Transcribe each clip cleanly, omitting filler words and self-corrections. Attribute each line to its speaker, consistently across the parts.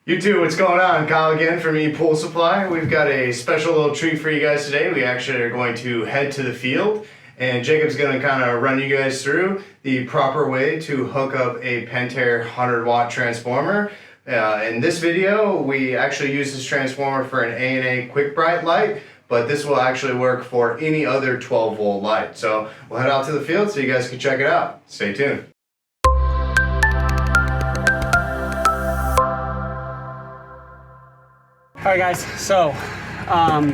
Speaker 1: YouTube, what's going on? Kyle again from ePoolSupply. We've got a special little treat for you guys today. We actually are going to head to the field, and Jacob's going to kind of run you guys through the proper way to hook up a Pentair 100-watt transformer. In this video, we actually use this transformer for an A&A quick bright light, but this will actually work for any other 12-volt light. So we'll head out to the field so you guys can check it out. Stay tuned.
Speaker 2: Alright guys, so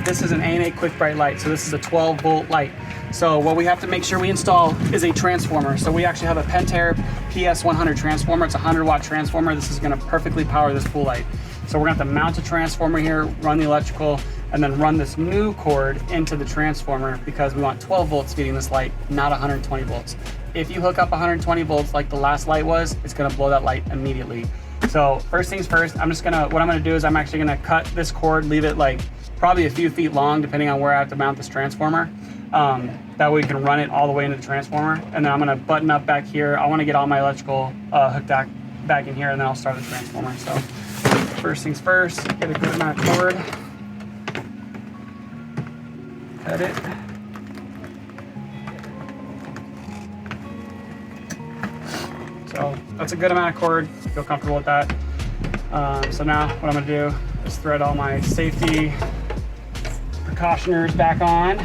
Speaker 2: this is an A&A quick bright light. So this is a 12-volt light. So what we have to make sure we install is a transformer. So we actually have a Pentair PS100 transformer. It's a 100-watt transformer. This is going to perfectly power this pool light. So we're going to have to mount a transformer here, run the electrical, and then run this new cord into the transformer because we want 12 volts feeding this light, not 120 volts. If you hook up 120 volts like the last light was, it's going to blow that light immediately. So first things first, what I'm gonna do is I'm actually gonna cut this cord, leave it like probably a few feet long, depending on where I have to mount this transformer. That way we can run it all the way into the transformer. And then I'm gonna button up back here. I wanna get all my electrical hooked back in here, and then I'll start the transformer. So first things first, get a good amount of cord. Cut it. So that's a good amount of cord. Feel comfortable with that. So now what I'm gonna do is thread all my safety precautioners back on.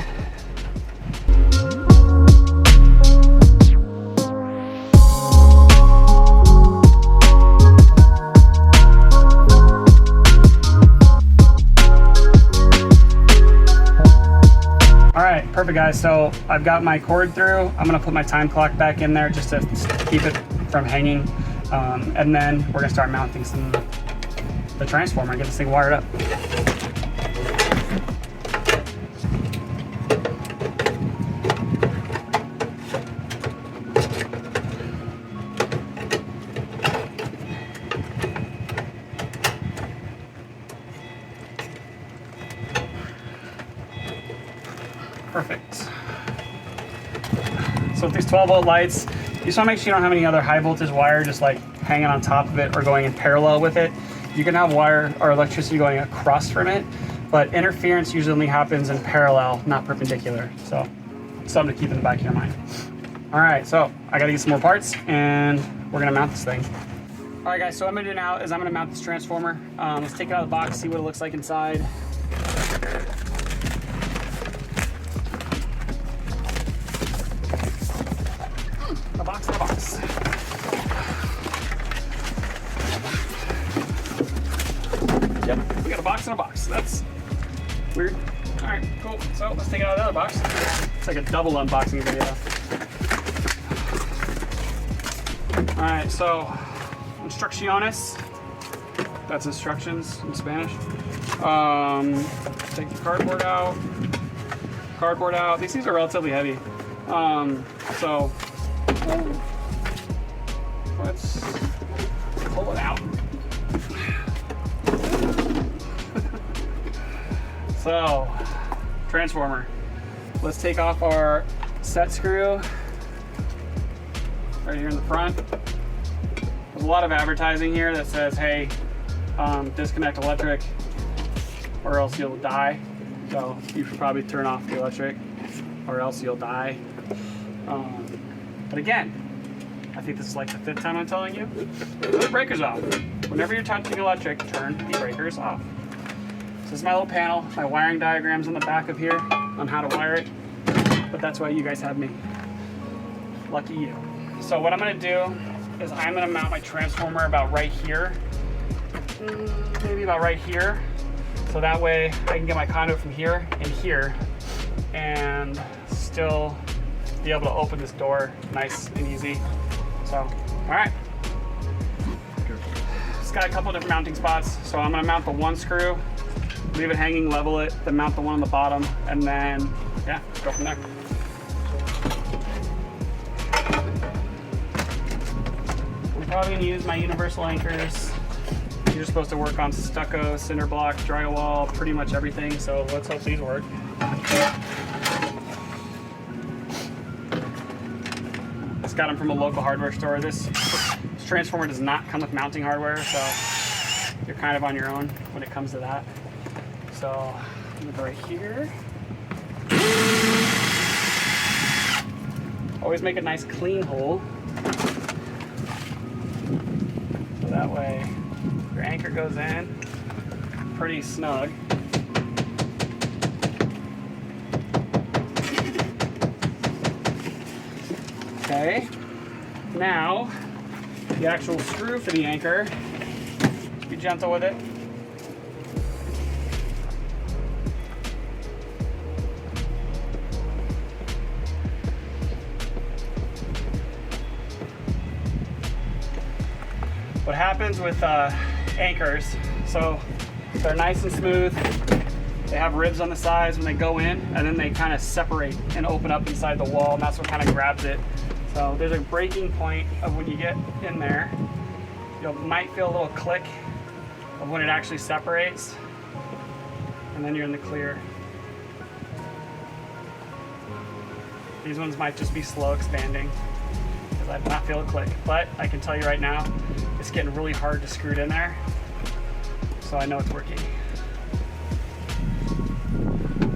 Speaker 2: All right, perfect guys. So I've got my cord through. I'm gonna put my time clock back in there just to keep it from hanging, and then we're gonna start mounting the transformer and get this thing wired up. Perfect. So with these 12-volt lights, you just want to make sure you don't have any other high voltage wire just like hanging on top of it or going in parallel with it. You can have wire or electricity going across from it, but interference usually only happens in parallel, not perpendicular. So something to keep in the back of your mind. All right, so I got to get some more parts and we're going to mount this thing. All right guys, so what I'm going to do now is I'm going to mount this transformer. Let's take it out of the box, see what it looks like inside. A box in a box. Yep, we got a box in a box. That's weird. All right, cool. So let's take it out of the other box. It's like a double unboxing video. All right, so instrucciones. That's instructions in Spanish. Take the cardboard out. Cardboard out. These things are relatively heavy. So let's pull it out. So, transformer. Let's take off our set screw right here in the front. There's a lot of advertising here that says, hey, disconnect electric or else you'll die. So you should probably turn off the electric or else you'll die. But again, I think this is like the 5th time I'm telling you, turn the breakers off. Whenever you're touching electric, turn the breakers off. So this is my little panel, my wiring diagrams on the back of here on how to wire it, but that's why you guys have me. Lucky you. So what I'm gonna do is I'm gonna mount my transformer about right here, maybe about right here. So that way I can get my conduit from here and here and still be able to open this door nice and easy. So, all right. It's got a couple different mounting spots. So I'm gonna mount the one screw, leave it hanging, level it, then mount the one on the bottom, and then, yeah, go from there. I'm probably gonna use my universal anchors. You're supposed to work on stucco, cinder block, drywall, pretty much everything. So let's hope these work. Just got them from a local hardware store. This transformer does not come with mounting hardware, so you're kind of on your own when it comes to that. So I'm gonna go right here. Always make a nice clean hole. So that way your anchor goes in pretty snug. Okay, now the actual screw for the anchor, just be gentle with it. What happens with anchors, so they're nice and smooth, they have ribs on the sides when they go in, and then they kind of separate and open up inside the wall, and that's what kind of grabs it. So there's a breaking point of when you get in there. You might feel a little click of when it actually separates, and then you're in the clear. These ones might just be slow expanding because I do not feel a click, but I can tell you right now, it's getting really hard to screw it in there, so I know it's working.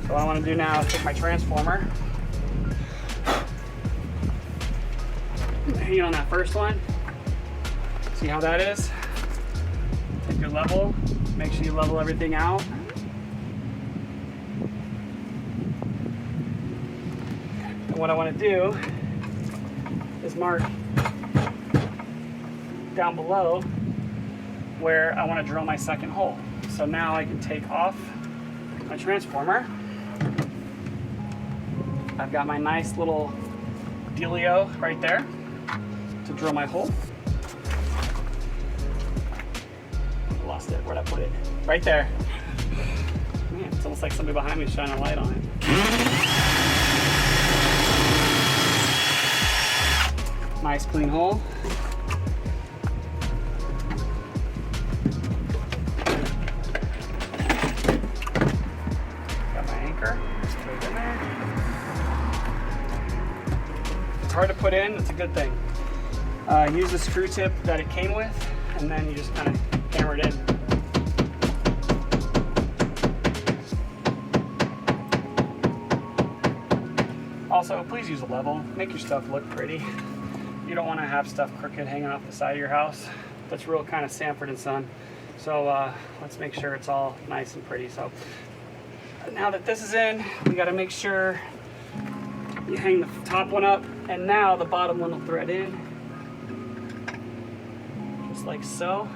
Speaker 2: So what I want to do now is take my transformer, hang on that first one, see how that is? Take your level, make sure you level everything out. And what I want to do is mark down below where I want to drill my second hole. So now I can take off my transformer. I've got my nice little dealio right there to drill my hole. I lost it. Where'd I put it? Right there. Man, it's almost like somebody behind me is shining a light on it. Nice clean hole. Got my anchor. Just put it in there. It's hard to put in. It's a good thing. Use the screw tip that it came with, and then you just kind of hammer it in. Also, please use a level. Make your stuff look pretty. You don't want to have stuff crooked hanging off the side of your house. That's real kind of Sanford and Son. So let's make sure it's all nice and pretty. So now that this is in, we got to make sure you hang the top one up, and now the bottom one will thread in. Just like so.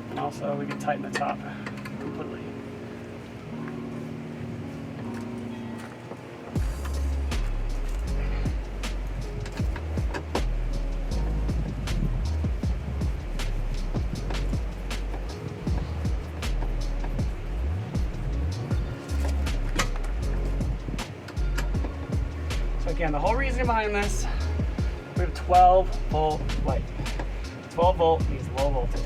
Speaker 2: And also we can tighten the top completely. Again, the whole reason behind this, we have a 12-volt light. 12 volt means low voltage.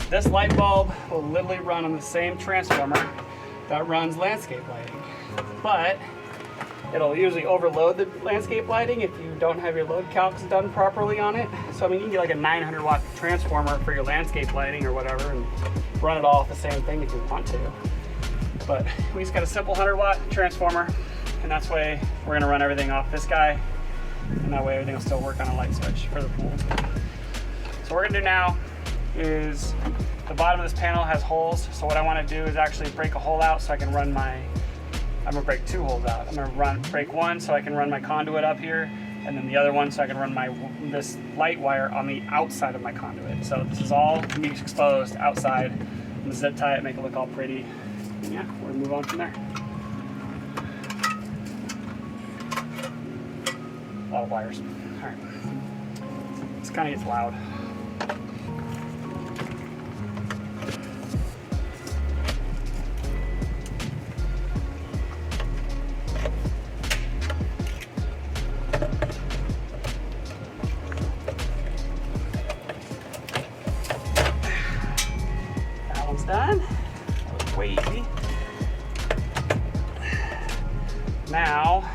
Speaker 2: This light bulb will literally run on the same transformer that runs landscape lighting, but it'll usually overload the landscape lighting if you don't have your load calcs done properly on it. So I mean, you can get like a 900 watt transformer for your landscape lighting or whatever and run it all off the same thing if you want to. But we just got a simple 100 watt transformer, and that's why we're gonna run everything off this guy, and that way everything will still work on a light switch for the pool. So what we're gonna do now is, the bottom of this panel has holes, so what I wanna do is actually break a hole out so I can run my, I'm gonna break two holes out. I'm gonna break one so I can run my conduit up here, and then the other one so I can run this light wire on the outside of my conduit. So this is all gonna be exposed outside. I'm gonna zip tie it, make it look all pretty. And yeah, we're gonna move on from there. A lot of wires. All right. This kind of gets loud. That one's done. That was way easy. Now,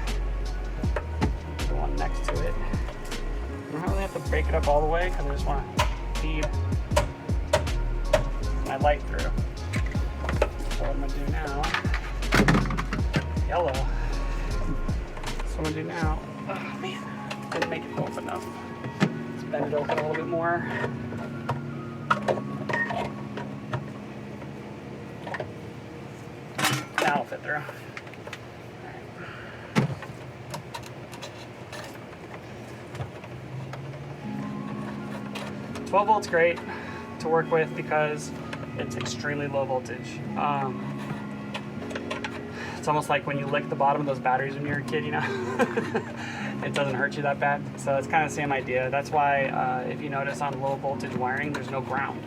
Speaker 2: the one next to it. I don't really have to break it up all the way because I just want to feed my light through. So what I'm gonna do now, yellow. So what I'm gonna do now, oh man, didn't make it open enough. Let's bend it open a little bit more. Now it'll fit through. 12 volts great to work with because it's extremely low voltage. It's almost like when you lick the bottom of those batteries when you're a kid, you know? It doesn't hurt you that bad. So it's kind of the same idea. That's why if you notice on low voltage wiring, there's no ground.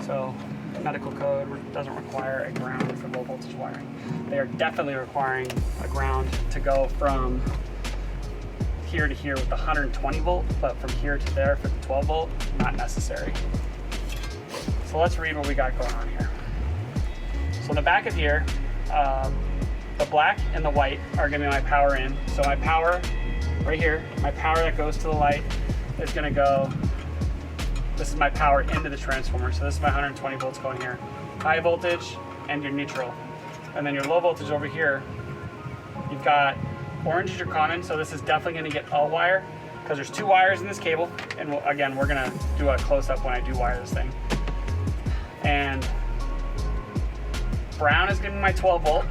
Speaker 2: So medical code doesn't require a ground for low voltage wiring. They are definitely requiring a ground to go from here to here with the 120 volt, but from here to there for the 12 volt, not necessary. So let's read what we got going on here. So in the back of here, the black and the white are gonna be my power in. So my power right here, my power that goes to the light is gonna go, this is my power into the transformer. So this is my 120 volts going here. High voltage and your neutral. And then your low voltage over here, you've got orange is your common, so this is definitely going to get all wire because there's 2 wires in this cable, and again, we're going to do a close-up when I do wire this thing. And brown is going to be my 12 volt,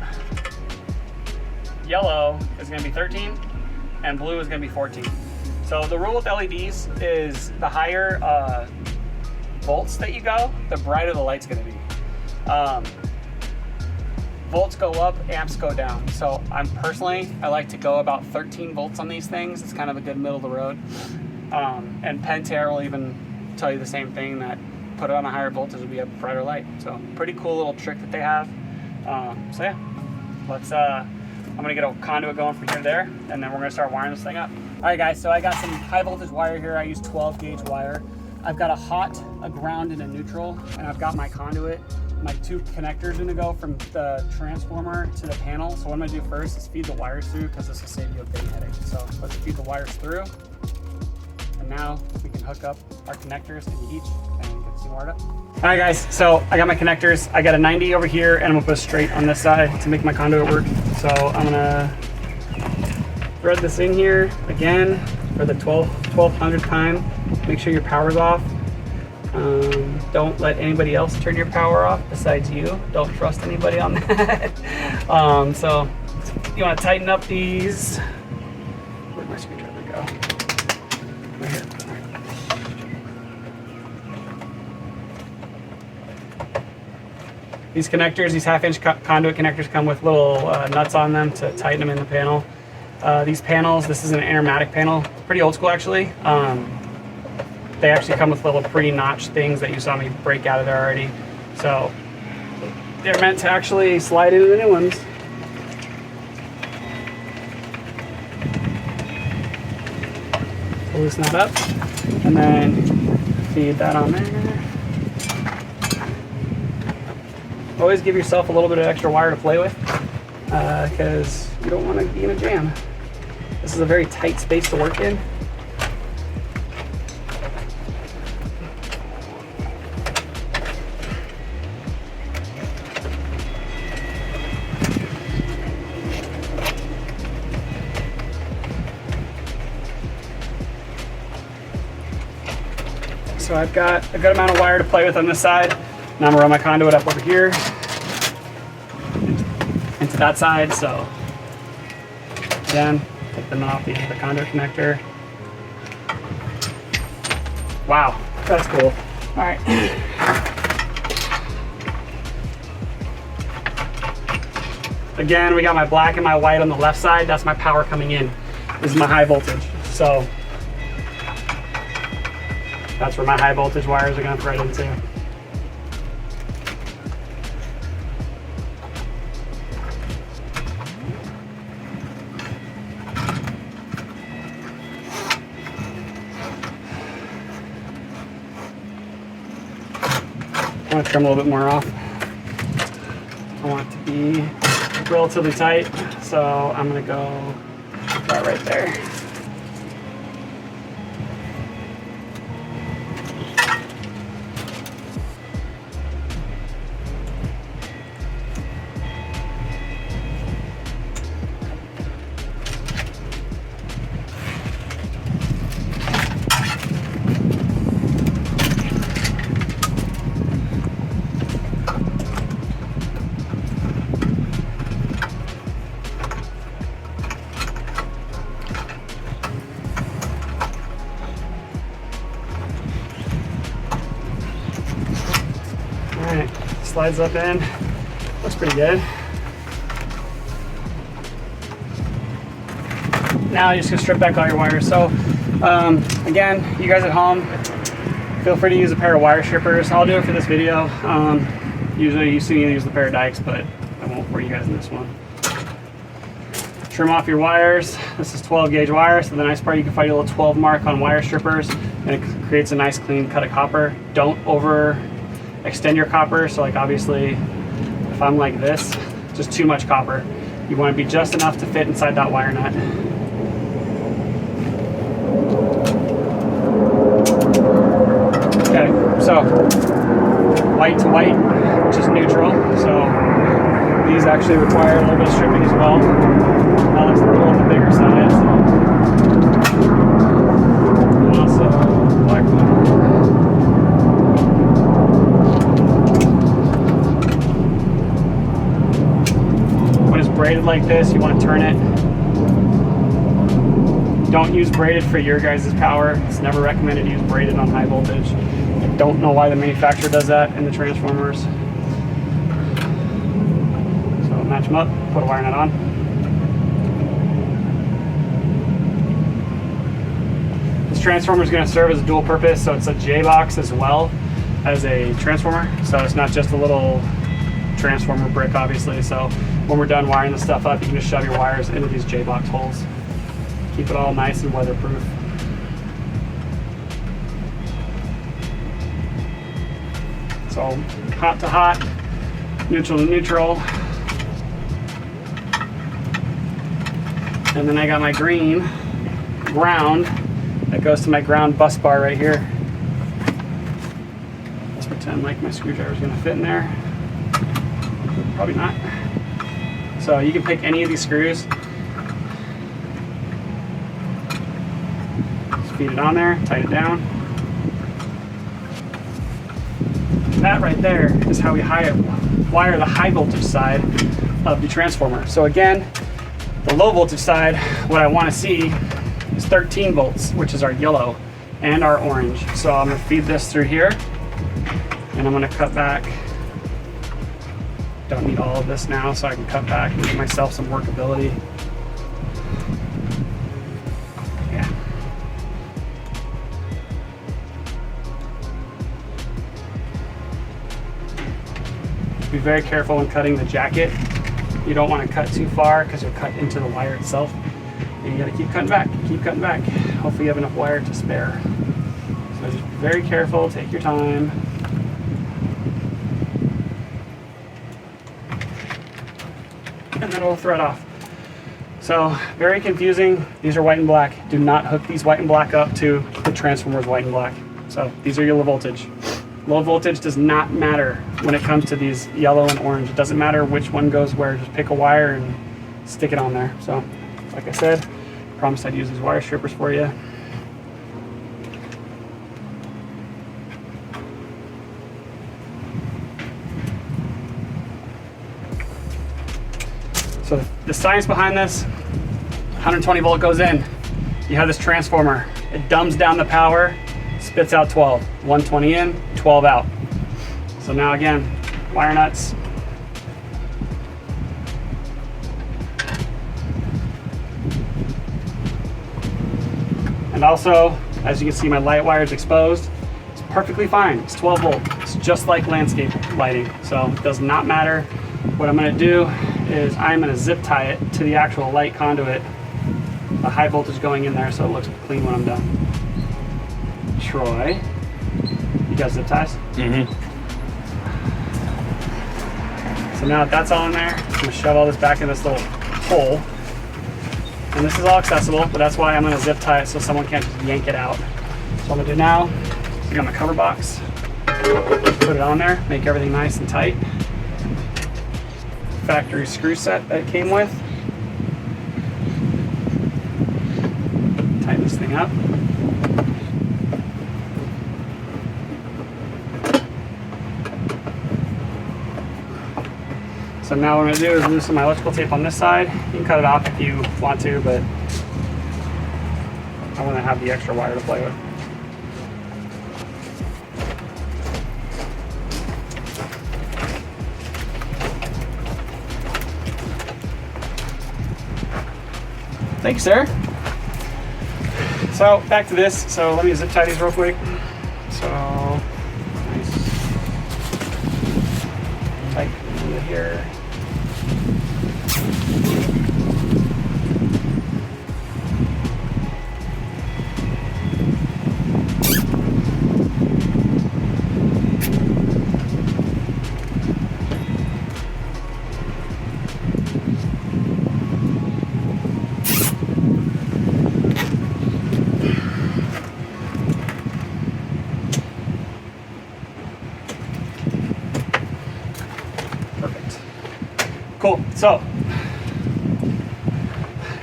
Speaker 2: yellow is going to be 13, and blue is going to be 14. So the rule with LEDs is the higher volts that you go, the brighter the light's going to be. Volts go up, amps go down. So I like to go about 13 volts on these things. It's kind of a good middle of the road. And Pentair will even tell you the same thing, that put it on a higher voltage will be a brighter light. So pretty cool little trick that they have. So yeah, I'm gonna get a conduit going from here to there, and then we're gonna start wiring this thing up. All right guys, so I got some high voltage wire here. I use 12 gauge wire. I've got a hot, a ground, and a neutral, and I've got my conduit. My 2 connectors are gonna go from the transformer to the panel. So what I'm gonna do first is feed the wires through because this will save you a big headache. So let's feed the wires through. And now we can hook up our connectors into each and get this wired up. All right guys, so I got my connectors. I got a 90 over here and I'm gonna put it straight on this side to make my conduit work. So I'm gonna thread this in here again for the 1200th time. Make sure your power's off. Don't let anybody else turn your power off besides you. Don't trust anybody on that. So you want to tighten up these. Where'd my screwdriver go? Right here. These connectors, these 1/2-inch conduit connectors, come with little nuts on them to tighten them in the panel. These panels, this is an intermatic panel. It's pretty old school actually. They actually come with little pre-notched things that you saw me break out of there already. So they're meant to actually slide into the new ones. So loosen that up and then feed that on there. Always give yourself a little bit of extra wire to play with because you don't want to be in a jam. This is a very tight space to work in. So I've got a good amount of wire to play with on this side. Now I'm gonna run my conduit up over here into that side. So again, take the knot off the conduit connector. Wow, that's cool. All right. Again, we got my black and my white on the left side. That's my power coming in. This is my high voltage. So that's where my high voltage wires are going to thread into. I want to trim a little bit more off. I want it to be relatively tight, so I'm gonna go right there. Alright, slides up in. Looks pretty good. Now you're just gonna strip back all your wires. So again, you guys at home, feel free to use a pair of wire strippers. I'll do it for this video. Usually you see me use the pair of dikes, but I won't for you guys in this one. Trim off your wires. This is 12 gauge wire, so the nice part, you can find a little 12 mark on wire strippers, and it creates a nice clean cut of copper. Don't over extend your copper. So like obviously if I'm like this, just too much copper. You want to be just enough to fit inside that wire nut. Okay, so white to white, which is neutral. So these actually require a little bit of stripping as well. Now that's a little on the bigger side. So. And also black one. Braided like this, you want to turn it. Don't use braided for your guys' power. It's never recommended to use braided on high voltage. I don't know why the manufacturer does that in the transformers. So match them up, put a wire nut on. This transformer is going to serve as a dual purpose, so it's a J-box as well as a transformer. So it's not just a little transformer brick, obviously. So when we're done wiring the stuff up, you can just shove your wires into these J-box holes. Keep it all nice and weatherproof. So hot to hot, neutral to neutral. And then I got my green ground that goes to my ground bus bar right here. Let's pretend like my screwdriver is going to fit in there. Probably not. So you can pick any of these screws. Just feed it on there, tighten it down. And that right there is how we wire the high voltage side of the transformer. So again, the low voltage side, what I want to see is 13 volts, which is our yellow and our orange. So I'm going to feed this through here, and I'm going to cut back. Don't need all of this now, so I can cut back and give myself some workability. Yeah. Be very careful when cutting the jacket. You don't want to cut too far because you'll cut into the wire itself. And you got to keep cutting back, keep cutting back. Hopefully you have enough wire to spare. So just be very careful, take your time. And then we'll thread off. So very confusing. These are white and black. Do not hook these white and black up to the transformers white and black. So these are your low voltage. Low voltage does not matter when it comes to these yellow and orange. It doesn't matter which one goes where. Just pick a wire and stick it on there. So like I said, promised I'd use these wire strippers for you. So the science behind this, 120 volt goes in. You have this transformer. It dumbs down the power, spits out 12. 120 in, 12 out. So now again, wire nuts. And also, as you can see, my light wire is exposed. It's perfectly fine. It's 12 volt. It's just like landscape lighting. So it does not matter. What I'm going to do is I'm going to zip tie it to the actual light conduit, a high voltage going in there, so it looks clean when I'm done. Troy, you got zip ties?
Speaker 3: Mm-hmm.
Speaker 2: So now that that's all in there, I'm gonna shove all this back in this little hole. And this is all accessible, but that's why I'm gonna zip tie it so someone can't just yank it out. So what I'm gonna do now, I got my cover box, put it on there, make everything nice and tight. Factory screw set that it came with. Tighten this thing up. So now what I'm going to do is loosen my electrical tape on this side. You can cut it off if you want to, but I want to have the extra wire to play with. Thank you, sir. So back to this. So let me zip tie these real quick. So nice, tight into here. Cool. So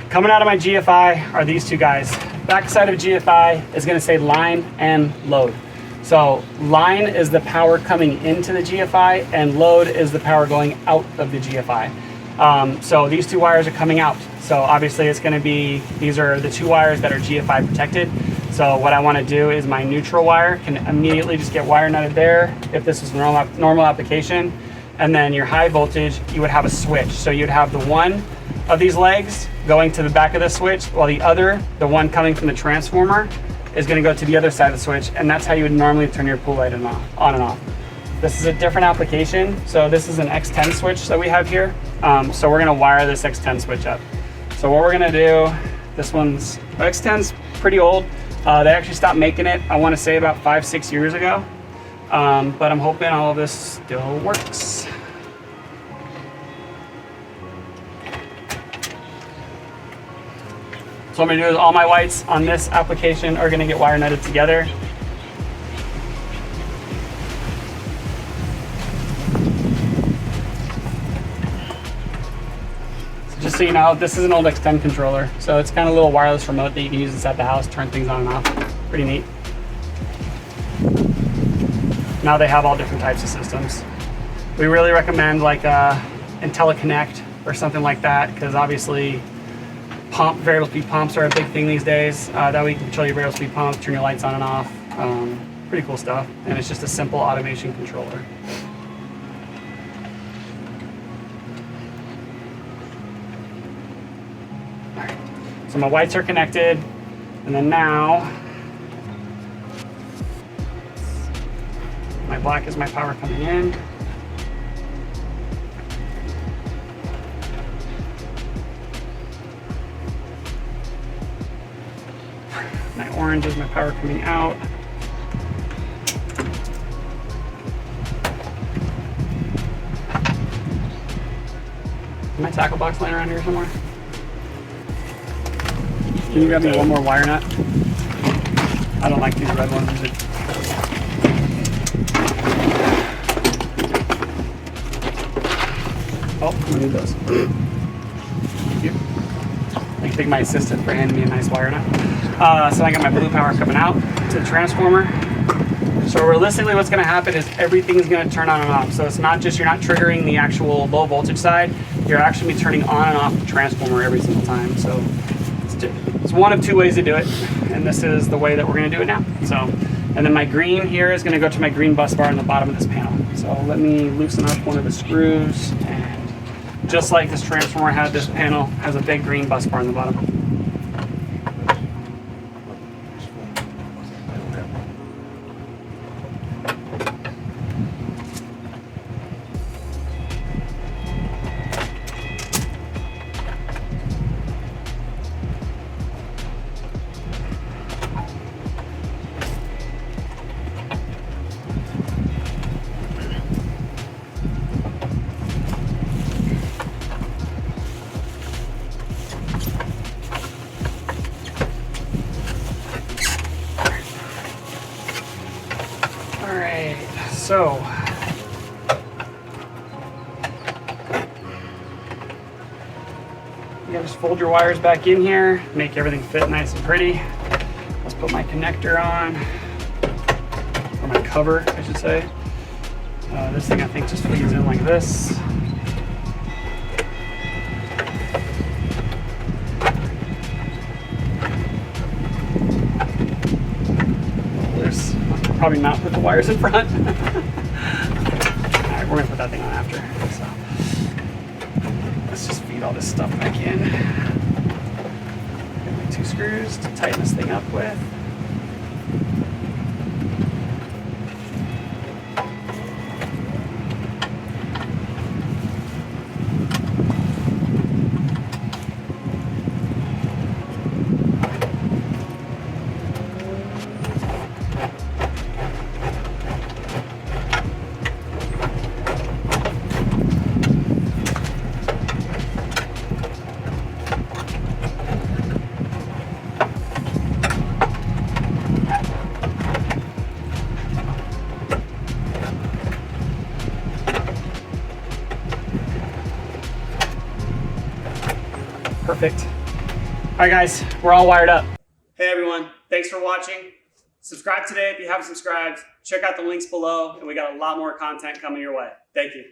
Speaker 2: coming out of my GFI are these two guys. Back side of GFI is going to say line and load. So line is the power coming into the GFI and load is the power going out of the GFI. So these two wires are coming out. So obviously it's going to be, these are the two wires that are GFI protected. So what I want to do is my neutral wire can immediately just get wire nutted there if this is normal application. And then your high voltage, you would have a switch. So you'd have the one of these legs going to the back of the switch, while the other, the one coming from the transformer, is gonna go to the other side of the switch, and that's how you would normally turn your pool light on and off. This is a different application. So this is an X10 switch that we have here. So we're gonna wire this X10 switch up. So what we're gonna do, this one's, X10's pretty old. They actually stopped making it, I wanna say about 5-6 years ago. But I'm hoping all of this still works. So what I'm gonna do is all my whites on this application are gonna get wire nutted together. So just so you know, this is an old X10 controller. So it's kind of a little wireless remote that you can use inside the house, turn things on and off. Pretty neat. Now they have all different types of systems. We really recommend like IntelliConnect or something like that, because obviously variable speed pumps are a big thing these days. That way you can control your variable speed pumps, turn your lights on and off. Pretty cool stuff. And it's just a simple automation controller. All right. So my whites are connected. And then now, my black is my power coming in. My orange is my power coming out. Is my tackle box laying around here somewhere? Can you grab me one more wire nut? I don't like these red ones. Oh, I'm gonna need those. Thank you. I can thank my assistant for handing me a nice wire nut. So I got my blue power coming out to the transformer. So realistically what's gonna happen is everything's gonna turn on and off. So it's not just, you're not triggering the actual low voltage side, you're actually turning on and off the transformer every single time. So it's one of two ways to do it. And this is the way that we're gonna do it now. So, and then my green here is gonna go to my green bus bar on the bottom of this panel. So let me loosen up one of the screws, and just like this transformer had, this panel has a big green bus bar on the bottom. So you gotta just fold your wires back in here, make everything fit nice and pretty. Let's put my connector on, or my cover, I should say. This thing I think just feeds in like this. There's probably not put the wires in front. All right, we're gonna put that thing on after. So let's just feed all this stuff back in. Get my 2 screws to tighten this thing up with. Perfect. All right, guys, we're all wired up. Hey, everyone. Thanks for watching. Subscribe today if you haven't subscribed. Check out the links below, and we got a lot more content coming your way. Thank you.